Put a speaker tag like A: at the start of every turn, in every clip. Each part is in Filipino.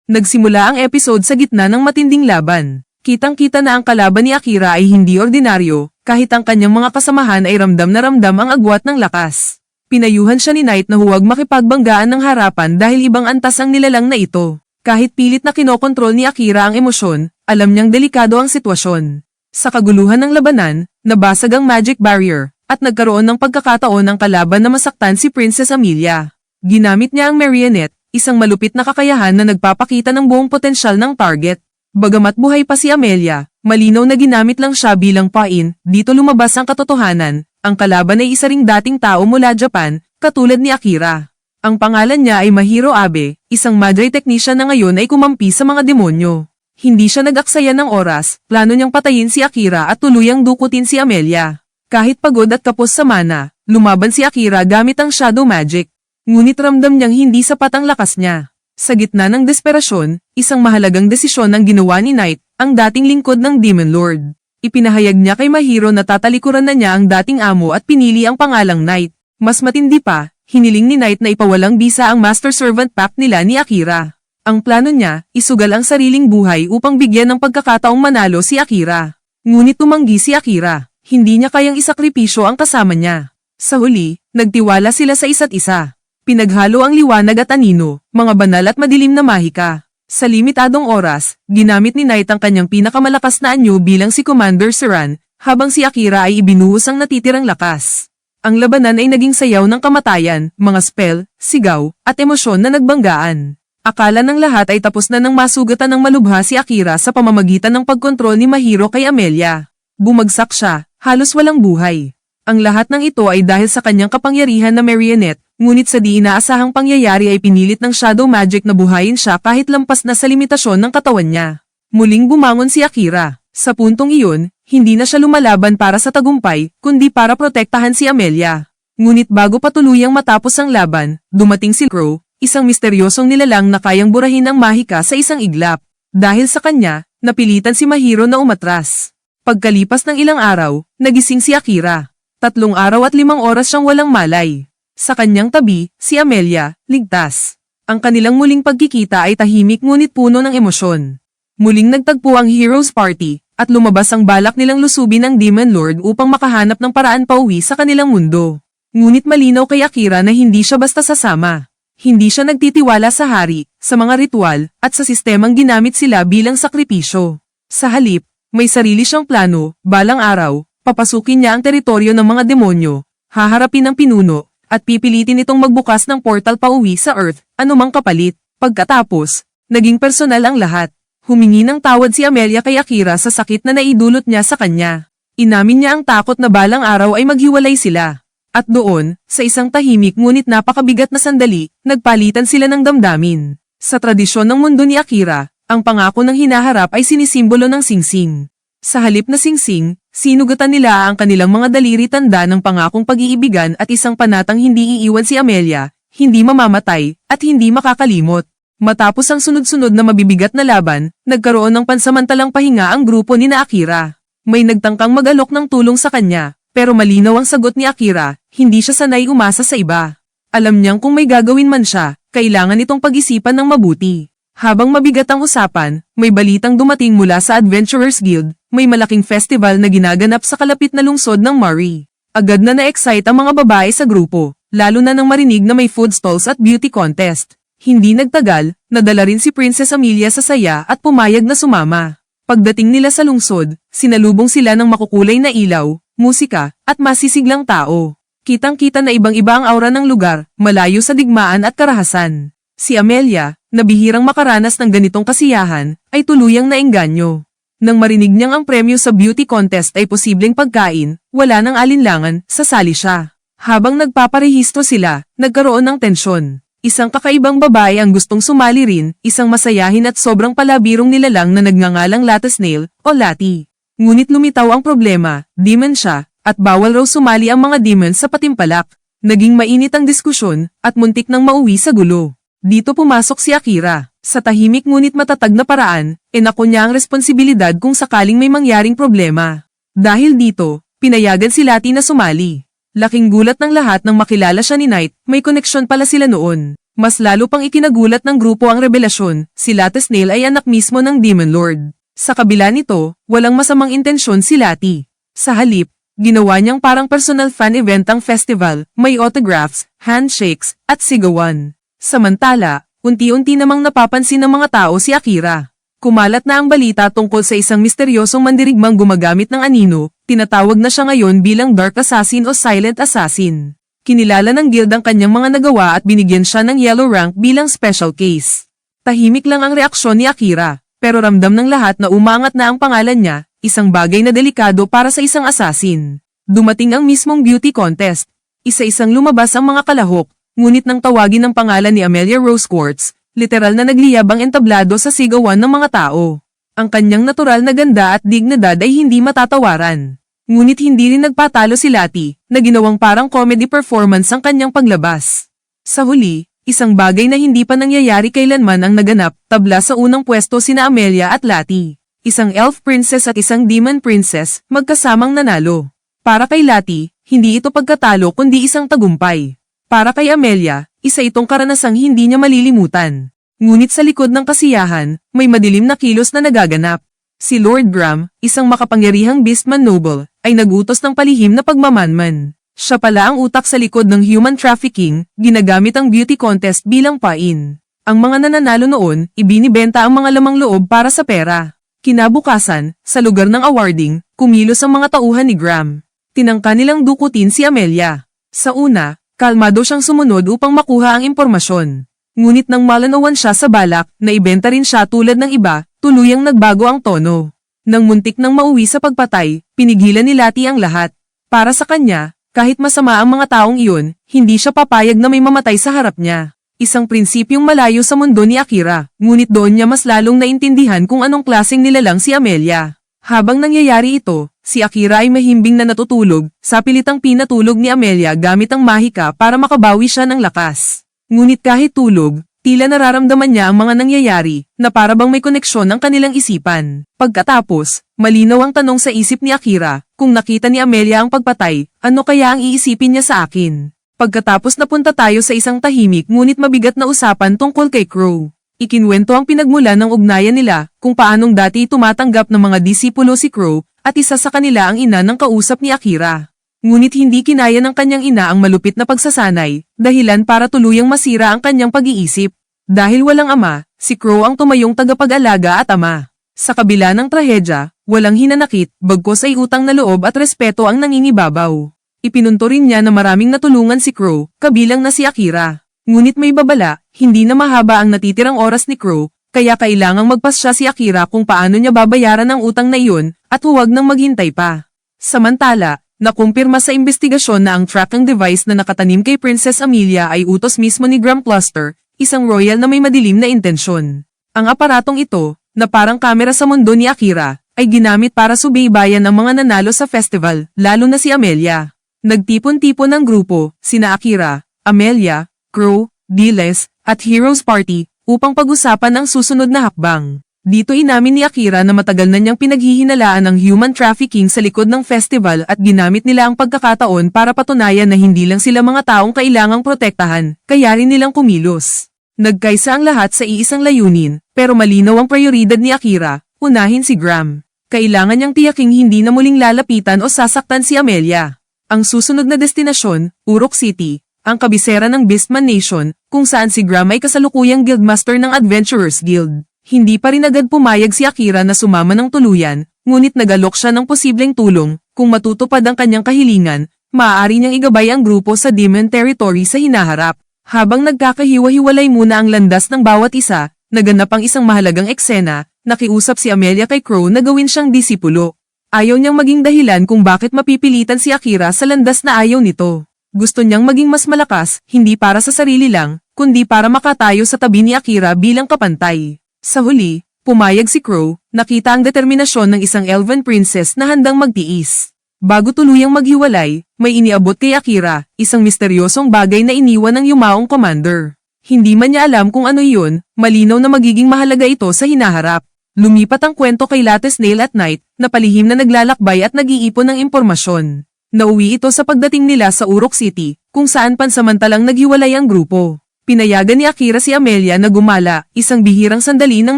A: Nagsimula ang episode sa gitna ng matinding laban. Kitang-kita na ang kalaban ni Akira ay hindi ordinaryo, kahit ang kanyang mga kasamahan ay ramdam na ramdam ang agwat ng lakas. Pinayuhan siya ni Knight na huwag makipagbanggaan ng harapan dahil ibang antas ang nilalang na ito. Kahit pilit na kinokontrol ni Akira ang emosyon, alam niyang delikado ang sitwasyon. Sa kaguluhan ng labanan, nabasag ang magic barrier, at nagkaroon ng pagkakataon ng kalaban na masaktan si Princess Amelia. Ginamit niya ang marionette, isang malupit na kakayahan na nagpapakita ng buong potensyal ng target. Bagamat buhay pa si Amelia, malinaw na ginamit lang siya bilang pain, dito lumabas ang katotohanan, ang kalaban ay isa ring dating tao mula Japan, katulad ni Akira. Ang pangalan niya ay Mahiro Abe, isang madre technician na ngayon ay kumampi sa mga demonyo. Hindi siya nag-aksaya ng oras, plano niyang patayin si Akira at tuluyang dukutin si Amelia. Kahit pagod at kapos sa mana, lumaban si Akira gamit ang shadow magic. Ngunit ramdam niyang hindi sapat ang lakas niya. Sa gitna ng desperasyon, isang mahalagang desisyon ang ginawa ni Knight, ang dating lingkod ng Demon Lord. Ipinahayag niya kay Mahiro na tatalikuran na niya ang dating amo at pinili ang pangalang Knight. Mas matindi pa, hiniling ni Knight na ipawalang bisa ang Master Servant Pact nila ni Akira. Ang plano niya, isugal ang sariling buhay upang bigyan ng pagkakataong manalo si Akira. Ngunit tumanggi si Akira, hindi niya kayang isakripisyo ang kasama niya. Sa huli, nagtiwala sila sa isa't isa. Pinaghalo ang liwanag at anino, mga banal at madilim na mahika. Sa limitadong oras, ginamit ni Knight ang kanyang pinakamalakas na anyo bilang si Commander Saran, habang si Akira ay ibinuhos ang natitirang lakas. Ang labanan ay naging sayaw ng kamatayan, mga spell, sigaw, at emosyon na nagbanggaan. Akala ng lahat ay tapos na nang masugatan ng malubha si Akira sa pamamagitan ng pagkontrol ni Mahiro kay Amelia. Bumagsak siya, halos walang buhay. Ang lahat ng ito ay dahil sa kanyang kapangyarihan na marionette, ngunit sa di inaasahang pangyayari ay pinilit ng shadow magic na buhayin siya kahit lampas na sa limitasyon ng katawan niya. Muling bumangon si Akira. Sa puntong iyon, hindi na siya lumalaban para sa tagumpay, kundi para protektahan si Amelia. Ngunit bago pa tuluyang matapos ang laban, dumating si Crow, isang misteryosong nilalang na kayang burahin ang mahika sa isang iglap. Dahil sa kanya, napilitan si Mahiro na umatras. Pagkalipas ng ilang araw, nagising si Akira. 3 araw at 5 oras siyang walang malay. Sa kanyang tabi, si Amelia, ligtas. Ang kanilang muling pagkikita ay tahimik ngunit puno ng emosyon. Muling nagtagpo ang Heroes Party, at lumabas ang balak nilang lusubin ang Demon Lord upang makahanap ng paraan pauwi sa kanilang mundo. Ngunit malinaw kay Akira na hindi siya basta sasama. Hindi siya nagtitiwala sa hari, sa mga ritual, at sa sistemang ginamit sila bilang sakripisyo. Sa halip, may sarili siyang plano, balang araw, papasukin niya ang teritoryo ng mga demonyo, haharapin ang pinuno, at pipilitin itong magbukas ng portal pauwi sa Earth, anumang kapalit. Pagkatapos, naging personal ang lahat. Humingi ng tawad si Amelia kay Akira sa sakit na naidulot niya sa kanya. Inamin niya ang takot na balang araw ay maghiwalay sila. At doon, sa isang tahimik ngunit napakabigat na sandali, nagpalitan sila ng damdamin. Sa tradisyon ng mundo ni Akira, ang pangako ng hinaharap ay sinisimbolo ng singsing. Sa halip na singsing, sinugatan nila ang kanilang mga daliri tanda ng pangakong pag-iibigan at isang panatang hindi iiwan si Amelia, hindi mamamatay, at hindi makakalimot. Matapos ang sunod-sunod na mabibigat na laban, nagkaroon ng pansamantalang pahinga ang grupo ni Akira. May nagtangkang mag-alok ng tulong sa kanya, pero malinaw ang sagot ni Akira, hindi siya sanay umasa sa iba. Alam niyang kung may gagawin man siya, kailangan itong pag-isipan ng mabuti. Habang mabigat ang usapan, may balitang dumating mula sa Adventurers Guild, may malaking festival na ginaganap sa kalapit na lungsod ng Murray. Agad na na-excite ang mga babae sa grupo, lalo na nang marinig na may food stalls at beauty contest. Hindi nagtagal, nadala rin si Princess Amelia sa saya at pumayag na sumama. Pagdating nila sa lungsod, sinalubong sila ng makukulay na ilaw, musika, at masisiglang tao. Kitang-kita na ibang-iba ang aura ng lugar, malayo sa digmaan at karahasan. Si Amelia, na bihirang makaranas ng ganitong kasiyahan, ay tuluyang naengganyo. Nang marinig niyang ang premyo sa beauty contest ay posibleng pagkain, wala nang alinlangan, sasali siya. Habang nagpaparehistro sila, nagkaroon ng tensyon. Isang kakaibang babae ang gustong sumali rin, isang masayahin at sobrang palabirong nilalang na nagngangalang Lata Snail, o Lati. Ngunit lumitaw ang problema, demon siya, at bawal raw sumali ang mga demon sa patimpalak. Naging mainit ang diskusyon, at muntik nang mauwi sa gulo. Dito pumasok si Akira. Sa tahimik ngunit matatag na paraan, inako niya ang responsibilidad kung sakaling may mangyaring problema. Dahil dito, pinayagan si Lati na sumali. Laking gulat ng lahat nang makilala siya ni Knight, may koneksyon pala sila noon. Mas lalo pang ikinagulat ng grupo ang revelasyon, si Latte Snail ay anak mismo ng Demon Lord. Sa kabila nito, walang masamang intensyon si Lati. Sa halip, ginawa niyang parang personal fan event ang festival, may autographs, handshakes, at sigawan. Samantala, unti-unti namang napapansin ng mga tao si Akira. Kumalat na ang balita tungkol sa isang misteryosong mandirigmang gumagamit ng anino, tinatawag na siya ngayon bilang Dark Assassin o Silent Assassin. Kinilala ng guild ang kanyang mga nagawa at binigyan siya ng yellow rank bilang special case. Tahimik lang ang reaksyon ni Akira, pero ramdam ng lahat na umangat na ang pangalan niya, isang bagay na delikado para sa isang assassin. Dumating ang mismong beauty contest. Isa-isang lumabas ang mga kalahok, ngunit nang tawagin ang pangalan ni Amelia Rose Quartz, literal na nagliyab ang entablado sa sigawan ng mga tao. Ang kanyang natural na ganda at dignidad ay hindi matatawaran. Ngunit hindi rin nagpatalo si Lati, na ginawang parang comedy performance ang kanyang paglabas. Sa huli, isang bagay na hindi pa nangyayari kailanman ang naganap, tabla sa unang pwesto sina Amelia at Lati. Isang elf princess at isang demon princess, magkasamang nanalo. Para kay Lati, hindi ito pagkatalo kundi isang tagumpay. Para kay Amelia, isa itong karanasang hindi niya malilimutan. Ngunit sa likod ng kasiyahan, may madilim na kilos na nagaganap. Si Lord Graham, isang makapangyarihang beastman noble, ay nagutos ng palihim na pagmamanman. Siya pala ang utak sa likod ng human trafficking, ginagamit ang beauty contest bilang pain. Ang mga nananalo noon, ibinibenta ang mga lamang loob para sa pera. Kinabukasan, sa lugar ng awarding, kumilos ang mga tauhan ni Graham. Tinangka nilang dukutin si Amelia. Sa una, kalmado siyang sumunod upang makuha ang impormasyon. Ngunit nang malanawan siya sa balak, na ibenta rin siya tulad ng iba, tuluyang nagbago ang tono. Nang muntik nang mauwi sa pagpatay, pinigilan ni Lati ang lahat. Para sa kanya, kahit masama ang mga taong iyon, hindi siya papayag na may mamatay sa harap niya. Isang prinsipyong malayo sa mundo ni Akira, ngunit doon niya mas lalong naintindihan kung anong klaseng nilalang si Amelia. Habang nangyayari ito, si Akira ay mahimbing na natutulog, sa pilitang pinatulog ni Amelia gamit ang mahika para makabawi siya ng lakas. Ngunit kahit tulog, tila nararamdaman niya ang mga nangyayari, na para bang may koneksyon ang kanilang isipan. Pagkatapos, malinaw ang tanong sa isip ni Akira, kung nakita ni Amelia ang pagpatay, ano kaya ang iisipin niya sa akin? Pagkatapos napunta tayo sa isang tahimik ngunit mabigat na usapan tungkol kay Crow. Ikinwento ang pinagmula ng ugnayan nila, kung paanong dati tumatanggap ng mga disipulo si Crow, at isa sa kanila ang ina ng kausap ni Akira. Ngunit hindi kinaya ng kanyang ina ang malupit na pagsasanay, dahilan para tuluyang masira ang kanyang pag-iisip. Dahil walang ama, si Crow ang tumayong tagapag-alaga at ama. Sa kabila ng trahedya, walang hinanakit, bagkus ay utang na loob at respeto ang nangingibabaw. Ipinunto rin niya na maraming natulungan si Crow, kabilang na si Akira. Ngunit may babala, hindi na mahaba ang natitirang oras ni Crow, kaya kailangang magpasya si Akira kung paano niya babayaran ang utang na iyon, at huwag nang maghintay pa. Samantala, nakumpirma sa investigasyon na ang tracking device na nakatanim kay Princess Amelia ay utos mismo ni Graham Cluster, isang royal na may madilim na intensyon. Ang aparatong ito, na parang kamera sa mundo ni Akira, ay ginamit para subaybayan ang mga nanalo sa festival, lalo na si Amelia. Nagtipon-tipon ng grupo, sina Akira, Amelia, Crow, Diles, at Heroes Party, upang pag-usapan ang susunod na hakbang. Dito inamin ni Akira na matagal na niyang pinaghihinalaan ang human trafficking sa likod ng festival at ginamit nila ang pagkakataon para patunayan na hindi lang sila mga taong kailangang protektahan, kaya rin nilang kumilos. Nagkaisa ang lahat sa iisang layunin, pero malinaw ang prioridad ni Akira, unahin si Graham. Kailangan niyang tiyaking hindi na muling lalapitan o sasaktan si Amelia. Ang susunod na destinasyon, Uruk City, ang kabisera ng Beastman Nation, kung saan si Graham ay kasalukuyang guildmaster ng Adventurers Guild. Hindi pa rin agad pumayag si Akira na sumama ng tuluyan, ngunit nagalok siya ng posibleng tulong, kung matutupad ang kanyang kahilingan, maaari niyang igabay ang grupo sa Demon Territory sa hinaharap. Habang nagkakahiwa-hiwalay muna ang landas ng bawat isa, naganap ang isang mahalagang eksena, nakiusap si Amelia kay Crow na gawin siyang disipulo. Ayaw niyang maging dahilan kung bakit mapipilitan si Akira sa landas na ayaw nito. Gusto niyang maging mas malakas, hindi para sa sarili lang, kundi para makatayo sa tabi ni Akira bilang kapantay. Sa huli, pumayag si Crow, nakita ang determinasyon ng isang elven princess na handang magtiis. Bago tuluyang maghiwalay, may iniabot kay Akira, isang misteryosong bagay na iniwan ng yumaong commander. Hindi man niya alam kung ano iyon, malinaw na magiging mahalaga ito sa hinaharap. Lumipat ang kwento kay Latte Snail at Knight, na palihim na naglalakbay at nag-iipon ng impormasyon. Nauwi ito sa pagdating nila sa Uruk City, kung saan pansamantalang naghiwalay ang grupo. Pinayagan ni Akira si Amelia na gumala, isang bihirang sandali ng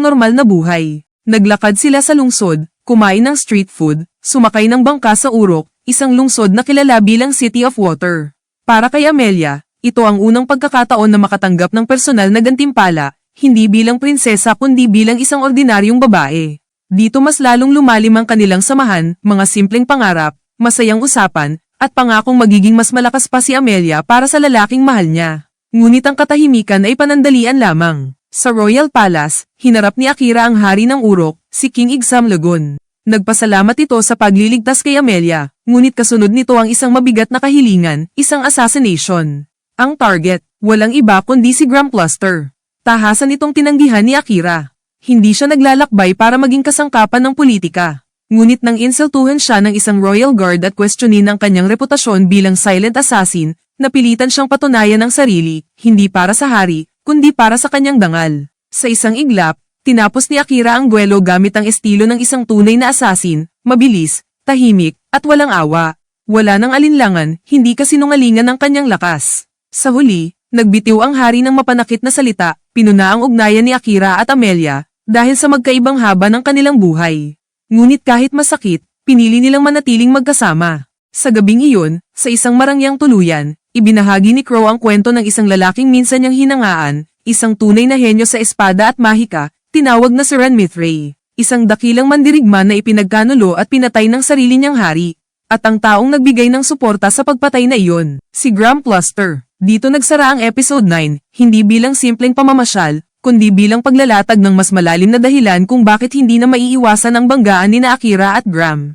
A: normal na buhay. Naglakad sila sa lungsod, kumain ng street food, sumakay ng bangka sa Urok, isang lungsod na kilala bilang City of Water. Para kay Amelia, ito ang unang pagkakataon na makatanggap ng personal na gantimpala, hindi bilang prinsesa kundi bilang isang ordinaryong babae. Dito mas lalong lumalim ang kanilang samahan, mga simpleng pangarap, masayang usapan, at pangakong magiging mas malakas pa si Amelia para sa lalaking mahal niya. Ngunit ang katahimikan ay panandalian lamang. Sa Royal Palace, hinarap ni Akira ang hari ng Urok, si King Igsamlagon. Nagpasalamat ito sa pagliligtas kay Amelia, ngunit kasunod nito ang isang mabigat na kahilingan, isang assassination. Ang target, walang iba kundi si Graham Cluster. Tahasan itong tinanggihan ni Akira. Hindi siya naglalakbay para maging kasangkapan ng politika. Ngunit nang insultuhan siya ng isang royal guard at questionin ang kanyang reputasyon bilang silent assassin, napilitan siyang patunayan ang sarili, hindi para sa hari, kundi para sa kanyang dangal. Sa isang iglap, tinapos ni Akira ang duelo gamit ang estilo ng isang tunay na assassin, mabilis, tahimik, at walang awa. Wala nang alinlangan, hindi kasinungalingan ang kanyang lakas. Sa huli, nagbitiw ang hari ng mapanakit na salita, pinuna ang ugnayan ni Akira at Amelia, dahil sa magkaibang haba ng kanilang buhay. Ngunit kahit masakit, pinili nilang manatiling magkasama. Sa gabing iyon, sa isang marangyang tuluyan, ibinahagi ni Crow ang kwento ng isang lalaking minsan niyang hinangaan, isang tunay na henyo sa espada at mahika, tinawag na si Ran Mithray, isang dakilang mandirigma na ipinagkanulo at pinatay ng sarili niyang hari. At ang taong nagbigay ng suporta sa pagpatay na iyon, si Graham Cluster. Dito nagsara ang episode 9, hindi bilang simpleng pamamasyal, kundi bilang paglalatag ng mas malalim na dahilan kung bakit hindi na maiiwasan ang banggaan ni Akira at Graham.